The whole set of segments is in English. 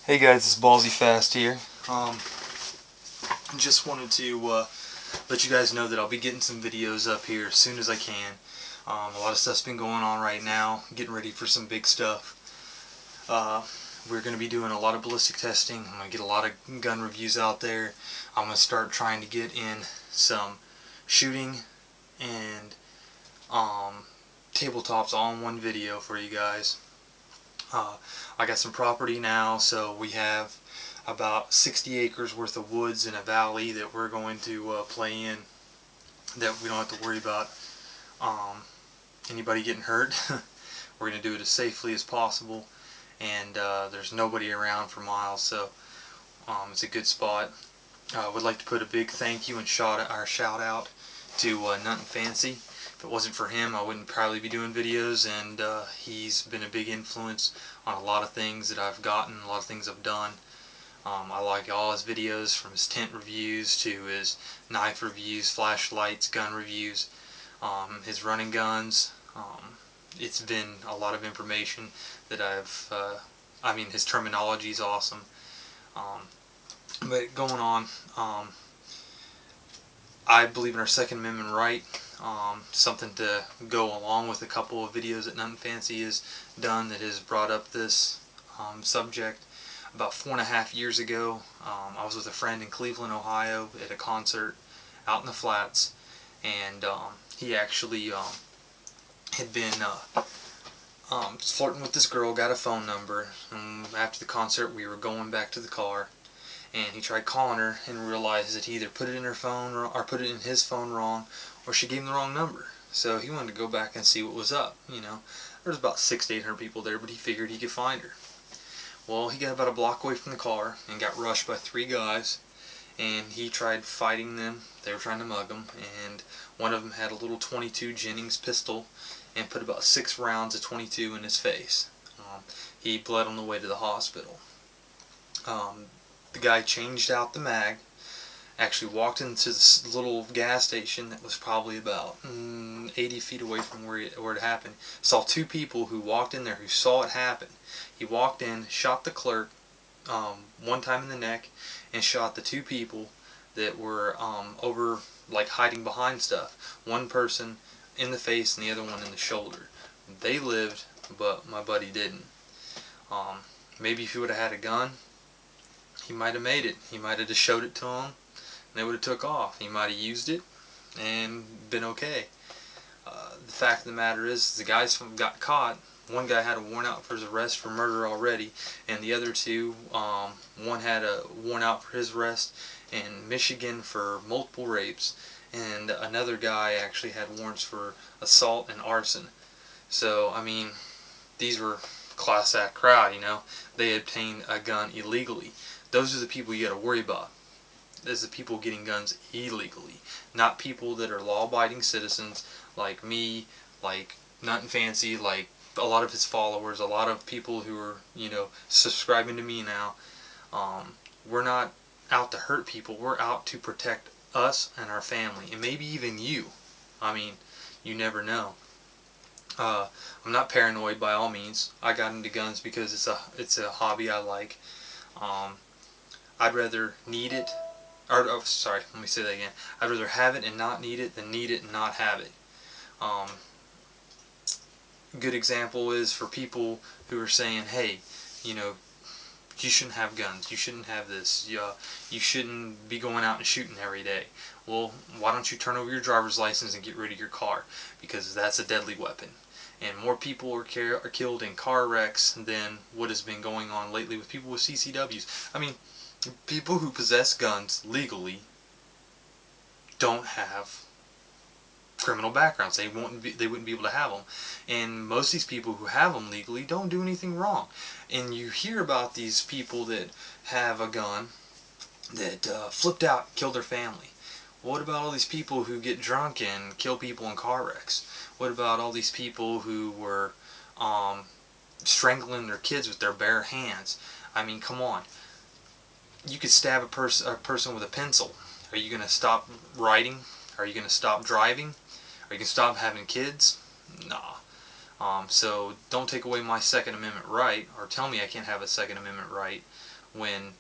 Hey guys, it's Ballsy Fast here. Just wanted to let you guys know that I'll be getting some videos up here as soon as I can. A lot of stuff's been going on right now, getting ready for some big stuff. We're going to be doing a lot of ballistic testing. I'm going to get a lot of gun reviews out there. I'm going to start trying to get in some shooting and tabletops all in one video for you guys. I got some property now, so we have about 60 acres worth of woods in a valley that we're going to play in, that we don't have to worry about anybody getting hurt. We're going to do it as safely as possible, and there's nobody around for miles, so it's a good spot. I would like to put a big thank you and shout out to Nut and Fancy. If it wasn't for him, I wouldn't probably be doing videos, and he's been a big influence on a lot of things that I've gotten, a lot of things I've done. I like all his videos, from his tent reviews to his knife reviews, flashlights, gun reviews, his running guns. It's been a lot of information that I mean, his terminology is awesome. But going on, I believe in our Second Amendment right. Something to go along with a couple of videos that Nut and Fancy has done that has brought up this subject. About 4.5 years ago, I was with a friend in Cleveland, Ohio at a concert out in the flats, and he actually had been flirting with this girl, got a phone number, and after the concert we were going back to the car, and he tried calling her and realized that he either put it in her phone or put it in his phone wrong, or she gave him the wrong number. So he wanted to go back and see what was up. You know, there was about 600 to 800 people there, but he figured he could find her. Well, he got about a block away from the car and got rushed by 3 guys, and he tried fighting them. They were trying to mug him, and one of them had a little .22 Jennings pistol and put about 6 rounds of .22 in his face. He bled on the way to the hospital. The guy changed out the mag, actually walked into this little gas station that was probably about 80 feet away from where it happened. Saw 2 people who walked in there who saw it happen. He walked in, shot the clerk 1 time in the neck, and shot the 2 people that were over, like, hiding behind stuff. One person in the face and the other one in the shoulder. They lived, but my buddy didn't. Maybe if he would have had a gun, he might have made it. He might have just showed it to them, and they would have took off. He might have used it and been okay. The fact of the matter is, the guys got caught. One guy had a warrant out for his arrest for murder already, and the other 2, one had a warrant out for his arrest in Michigan for multiple rapes, and another guy actually had warrants for assault and arson. So, I mean, these were class act crowd, you know. They obtained a gun illegally. Those are the people you got to worry about. Is the people getting guns illegally, not people that are law-abiding citizens like me, like Nut and Fancy, like a lot of his followers, a lot of people who are, you know, subscribing to me now. We're not out to hurt people. We're out to protect us and our family, and maybe even you. I mean, you never know. I'm not paranoid by all means. I got into guns because it's a hobby I like. I'd rather need it, or oh, sorry, let me say that again. I'd rather have it and not need it than need it and not have it. Good example is for people who are saying, hey, you know, you shouldn't have guns, you shouldn't have this, you shouldn't be going out and shooting every day. Well, why don't you turn over your driver's license and get rid of your car? Because that's a deadly weapon. And more people are killed in car wrecks than what has been going on lately with people with CCWs. I mean, people who possess guns legally don't have criminal backgrounds. They wouldn't be able to have them. And most of these people who have them legally don't do anything wrong. And you hear about these people that have a gun that flipped out and killed their family. What about all these people who get drunk and kill people in car wrecks? What about all these people who were strangling their kids with their bare hands? I mean, come on. You could stab a person with a pencil. Are you going to stop riding? Are you going to stop driving? Are you going to stop having kids? Nah. So don't take away my Second Amendment right, or tell me I can't have a Second Amendment right. when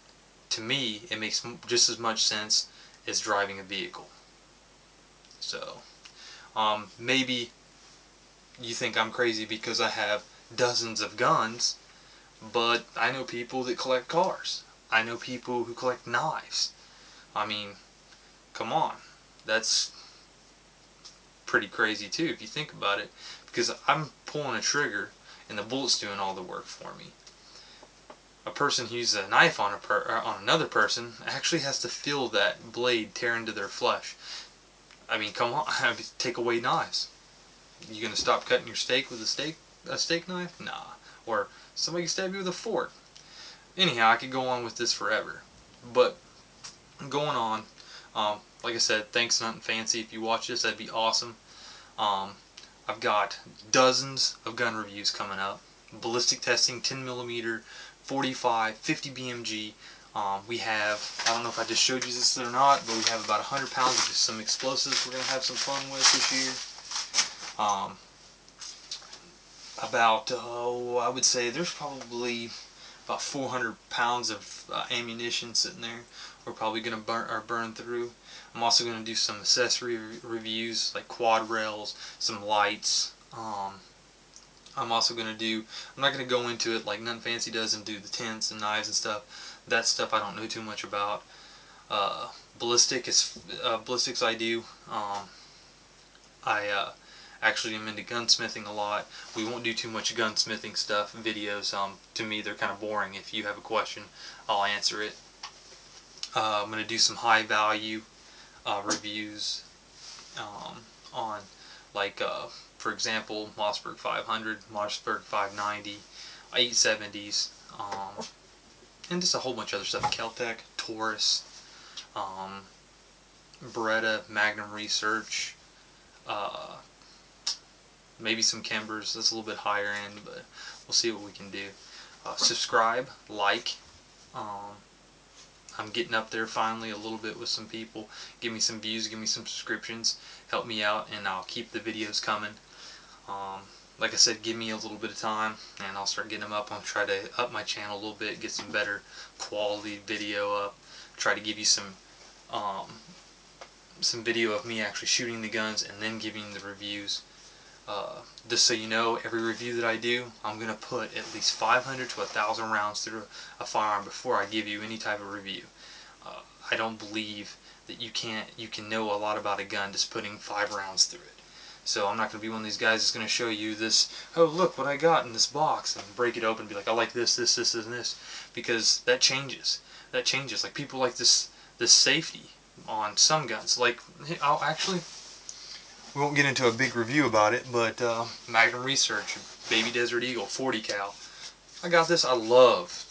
to me it makes just as much sense as driving a vehicle. So maybe you think I'm crazy because I have dozens of guns, but I know people that collect cars. I know people who collect knives. I mean, come on. That's pretty crazy too if you think about it, because I'm pulling a trigger and the bullet's doing all the work for me. A person who uses a knife on on another person actually has to feel that blade tear into their flesh. I mean, come on, take away knives. You gonna stop cutting your steak with a steak knife? Nah. Or somebody can stab you with a fork. Anyhow, I could go on with this forever. But going on, like I said, thanks Nothing Fancy. If you watch this, that'd be awesome. I've got dozens of gun reviews coming up. Ballistic testing, 10mm, 45, 50 BMG. We have, I don't know if I just showed you this or not, but we have about 100 pounds of some explosives we're going to have some fun with this year. I would say there's probably about 400 pounds of ammunition sitting there we're probably going to burn through. I'm also going to do some accessory reviews like quad rails, some lights. I'm also going to do, I'm not going to go into it like Nothing Fancy does and do the tents and knives and stuff. That stuff I don't know too much about. Ballistics I do. I actually am into gunsmithing a lot. We won't do too much gunsmithing stuff, videos. To me they're kind of boring. If you have a question, I'll answer it. I'm going to do some high value reviews on, like, for example, Mossberg 500, Mossberg 590, 870s, and just a whole bunch of other stuff. Keltec, Taurus, Beretta, Magnum Research, maybe some Kembers. That's a little bit higher end, but we'll see what we can do. Subscribe, like. I'm getting up there finally a little bit with some people. Give me some views, give me some subscriptions, help me out, and I'll keep the videos coming. Like I said, give me a little bit of time and I'll start getting them up. I'll try to up my channel a little bit, get some better quality video up, try to give you some video of me actually shooting the guns and then giving the reviews. Just so you know, every review that I do, I'm going to put at least 500 to 1,000 rounds through a firearm before I give you any type of review. I don't believe that you can know a lot about a gun just putting 5 rounds through it. So I'm not going to be one of these guys that's going to show you this, oh look what I got in this box, and break it open and be like, I like this, this, this, and this, because that changes. That changes. Like people like this safety on some guns. Like, I'll actually, we won't get into a big review about it, but Magnum Research, Baby Desert Eagle, 40 cal. I got this. I love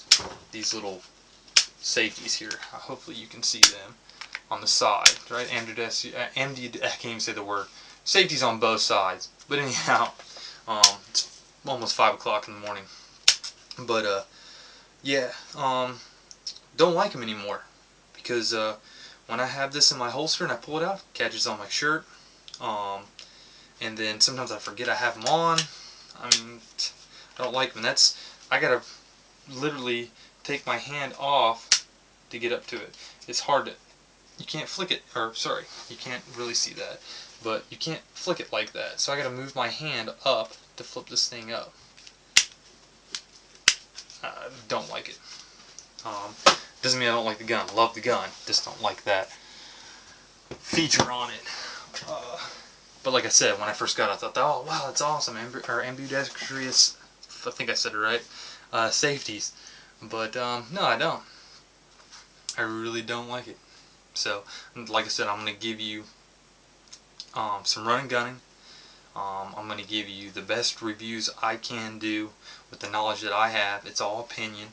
these little safeties here. Hopefully you can see them on the side, right? I can't even say the word. Safety's on both sides. But anyhow, it's almost 5 o'clock in the morning. But yeah, don't like them anymore, because when I have this in my holster and I pull it out, it catches on my shirt. And then sometimes I forget I have them on. I mean, I don't like them. I gotta literally take my hand off to get up to it. It's hard to, you can't flick it, or sorry, you can't really see that, but you can't flick it like that. So I gotta move my hand up to flip this thing up. Don't like it. Doesn't mean I don't like the gun. Love the gun. Just don't like that feature on it. But like I said, when I first got it, I thought, oh wow, that's awesome. Ambidextrous, I think I said it right, safeties. But no, I don't. I really don't like it. So, like I said, I'm going to give you some run and gunning. I'm going to give you the best reviews I can do with the knowledge that I have. It's all opinion.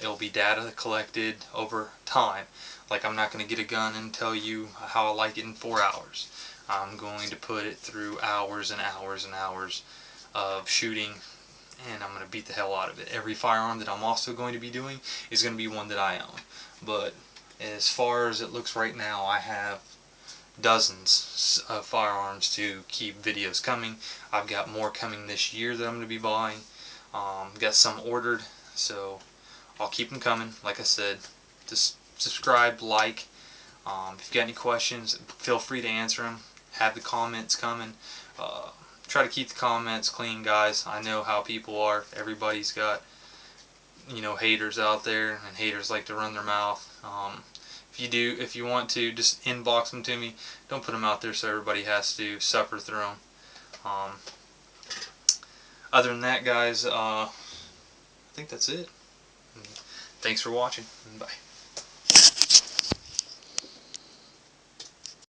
It'll be data collected over time. Like, I'm not going to get a gun and tell you how I like it in 4 hours. I'm going to put it through hours and hours and hours of shooting, and I'm going to beat the hell out of it. Every firearm that I'm also going to be doing is going to be one that I own. But as far as it looks right now, I have dozens of firearms to keep videos coming. I've got more coming this year that I'm going to be buying. Got some ordered, so I'll keep them coming. Like I said, just subscribe, like. If you got any questions, feel free to answer them. Have the comments coming. Try to keep the comments clean, guys. I know how people are. Everybody's got, you know, haters out there, and haters like to run their mouth. If you want to, just inbox them to me. Don't put them out there so everybody has to suffer through them. Other than that, guys, I think that's it. Thanks for watching. Bye.